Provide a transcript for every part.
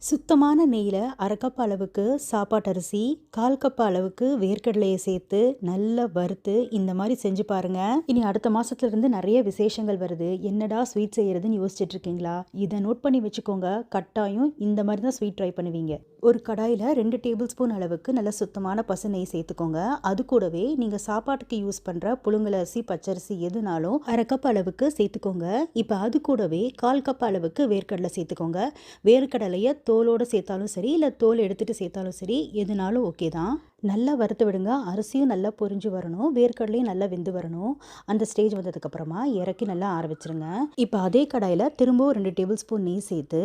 சுத்தமான நெய்யில் அரை கப் அளவுக்கு சாப்பாட்டு அரிசி, 1/4 கப் அளவுக்கு வேர்க்கடலையை சேர்த்து நல்லா வறுத்து இந்த மாதிரி செஞ்சு பாருங்க. இனி அடுத்த மாசத்துல இருந்து நிறைய விசேஷங்கள் வருது. என்னடா ஸ்வீட் செய்யறதுன்னு யோசிச்சுட்டு இருக்கீங்களா? இதை நோட் பண்ணி வச்சுக்கோங்க. கட்டாயம் இந்த மாதிரி தான் ஸ்வீட் ட்ரை பண்ணுவீங்க. ஒரு கடாயில் 2 டேபிள் ஸ்பூன் அளவுக்கு நல்ல சுத்தமான பசு நெய் சேர்த்துக்கோங்க. அது கூடவே நீங்கள் சாப்பாட்டுக்கு யூஸ் பண்ணுற புழுங்கலரிசி, பச்சரிசி எதுனாலும் அரை கப் அளவுக்கு சேர்த்துக்கோங்க. இப்போ அது கூடவே 1/4 கப் அளவுக்கு வேர்க்கடலை சேர்த்துக்கோங்க. வேர்க்கடலையை தோலோடு சேர்த்தாலும் சரி, இல்லை தோல் எடுத்துகிட்டு சேர்த்தாலும் சரி, எதுனாலும் ஓகே தான். நல்லா வறுத்து விடுங்க. அரிசியும் நல்லா பொரிஞ்சு வரணும், வேர்க்கடலையும் நல்லா வெந்து வரணும். அந்த ஸ்டேஜ் வந்ததுக்கப்புறமா இறக்கி நல்லா ஆற வச்சுருங்க. இப்போ அதே கடாயில் திரும்பவும் 2 டேபிள் ஸ்பூன் நெய் சேர்த்து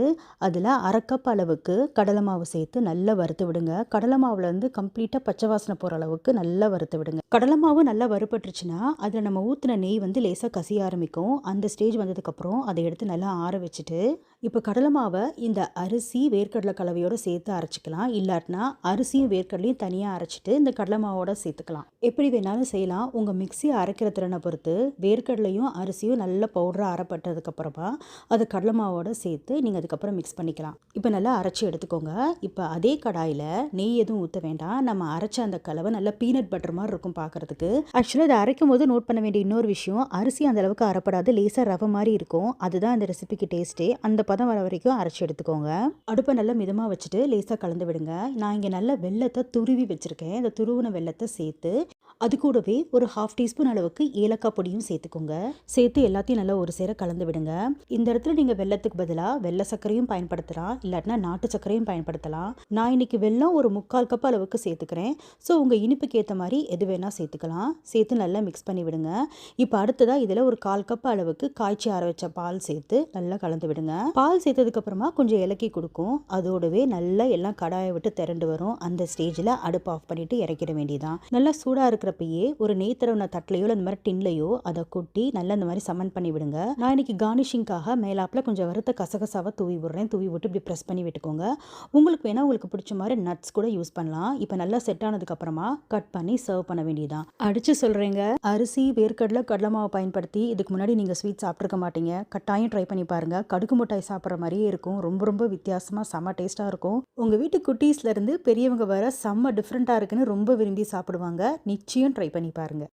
அதில் அரை கப் அளவுக்கு கடலை மாவு சேர்த்து நல்லா வறுத்து விடுங்க. கடலை மாவுலேருந்து கம்ப்ளீட்டாக பச்சை வாசனை போகிற அளவுக்கு நல்லா வறுத்து விடுங்க. கடலை மாவு நல்லா வறுபட்டுருச்சுன்னா அதில் நம்ம ஊற்றின நெய் வந்து லேசாக கசிய ஆரம்பிக்கும். அந்த ஸ்டேஜ் வந்ததுக்கப்புறம் அதை எடுத்து நல்லா ஆற வச்சுட்டு இப்போ கடலை மாவை இந்த அரிசி வேர்க்கடலை கலவையோடு சேர்த்து அரைச்சிக்கலாம். இல்லாட்டினா அரிசியும் வேர்க்கடலையும் தனியாக அரைச்சிட்டு இந்த கடலை மாவோட சேர்த்துக்கலாம். எப்படி வேணாலும் செய்யலாம். உங்கள் மிக்சியை அரைக்கிற திறனை பொறுத்து. வேர்க்கடலையும் அரிசியும் நல்ல பவுடராக அரைப்பட்டதுக்கப்புறமா அதை கடலை மாவோட சேர்த்து நீங்கள் அதுக்கப்புறம் மிக்ஸ் பண்ணிக்கலாம். இப்போ நல்லா அரைச்சி எடுத்துக்கோங்க. இப்போ அதே கடாயில் நெய் எதுவும் ஊற்ற வேண்டாம். நம்ம அரைச்ச அந்த கலவை நல்லா பீனட் பட்டர் மாதிரி இருக்கும் பார்க்குறதுக்கு. ஆக்சுவலாக இதை அரைக்கும் போது நோட் பண்ண வேண்டிய இன்னொரு விஷயம், அரிசி அந்த அளவுக்கு அரைப்படாது, லேசாக ரவை மாதிரி இருக்கும். அதுதான் இந்த ரெசிபிக்கு டேஸ்ட்டே. அந்த பதம் வர வரைக்கும் அரைச்சி எடுத்துக்கோங்க. அடுப்பை நல்லா மிதமாக வச்சுட்டு லேசாக கலந்து விடுங்க. நான் இங்கே நல்ல வெல்லத்தை துருவி வச்சுருக்கேன். இந்த துருவின வெல்லத்தை சேர்த்து அது கூடவே ஒரு 1/2 டீஸ்பூன் அளவுக்கு ஏலக்காய் பொடியும் சேர்த்துக்கோங்க. சேர்த்து எல்லாத்தையும் நல்லா ஒரு சேர கலந்து விடுங்க. இந்த இடத்துல நீங்கள் வெல்லத்துக்கு பதிலாக வெள்ளை சர்க்கரையும் பயன்படுத்தலாம், இல்லாட்டினா நாட்டு சர்க்கரையும் பயன்படுத்தலாம். நான் இன்னைக்கு வெல்லம் ஒரு 3/4 கப் அளவுக்கு சேர்த்துக்கிறேன். ஸோ உங்கள் இனிப்புக்கு ஏற்ற மாதிரி எது வேணால் சேர்த்துக்கலாம். சேர்த்து நல்லா மிக்ஸ் பண்ணி விடுங்க. இப்போ அடுத்ததாக இதில் ஒரு 1/4 கப் அளவுக்கு காய்ச்சி ஆற வச்ச பால் சேர்த்து நல்லா கலந்து விடுங்க. பால் சேர்த்ததுக்கப்புறமா கொஞ்சம் இலக்கி கொடுக்கும். அதோடவே நல்லா எல்லாம் கடாயை விட்டு திரண்டு வரும். அந்த ஸ்டேஜில் அடுப்பு ஆஃப் பண்ணிவிட்டு இறக்கிட வேண்டியதான். நல்லா சூடாக இருக்கிறப்பயே ஒரு நெய் தடவின தட்டிலையோ அந்த மாதிரி டின்லையோ அதை கொட்டி நல்லா இந்த மாதிரி சமன் பண்ணி விடுங்க. நான் இன்னைக்கு கார்னிஷிங்காக மேலாப்பில் கொஞ்சம் வறுத்த கசகசாவை தூவி விடுறேன். தூவி விட்டு இப்படி ப்ரெஸ் பண்ணி விட்டுக்கோங்க. உங்களுக்கு வேணால் உங்களுக்கு பிடிச்ச மாதிரி நட்ஸ் கூட யூஸ் பண்ணலாம். இப்போ நல்லா செட் ஆனதுக்கப்புறமா கட் பண்ணி சர்வ் பண்ண வேண்டியதான். அடித்து சொல்கிறேங்க, அரிசி வேர்க்கடலை கடலை மாவை பயன்படுத்தி இதுக்கு முன்னாடி நீங்கள் ஸ்வீட் சாப்பிட்ருக்க மாட்டீங்க. கட்டாயம் ட்ரை பண்ணி பாருங்கள். கடுகு மிட்டாய் சாப்பிட்ற மாதிரியே இருக்கும். ரொம்ப ரொம்ப வித்தியாசமாக செம்ம டேஸ்ட்டாக இருக்கும். உங்கள் வீட்டு குட்டீஸ்லேருந்து பெரியவங்க வர செம்ம டிஃப்ரெண்ட்டாக இருக்குன்னு ரொம்ப விரும்பி சாப்பிடுவாங்க. நிச்சயம் ட்ரை பண்ணி பாருங்கள்.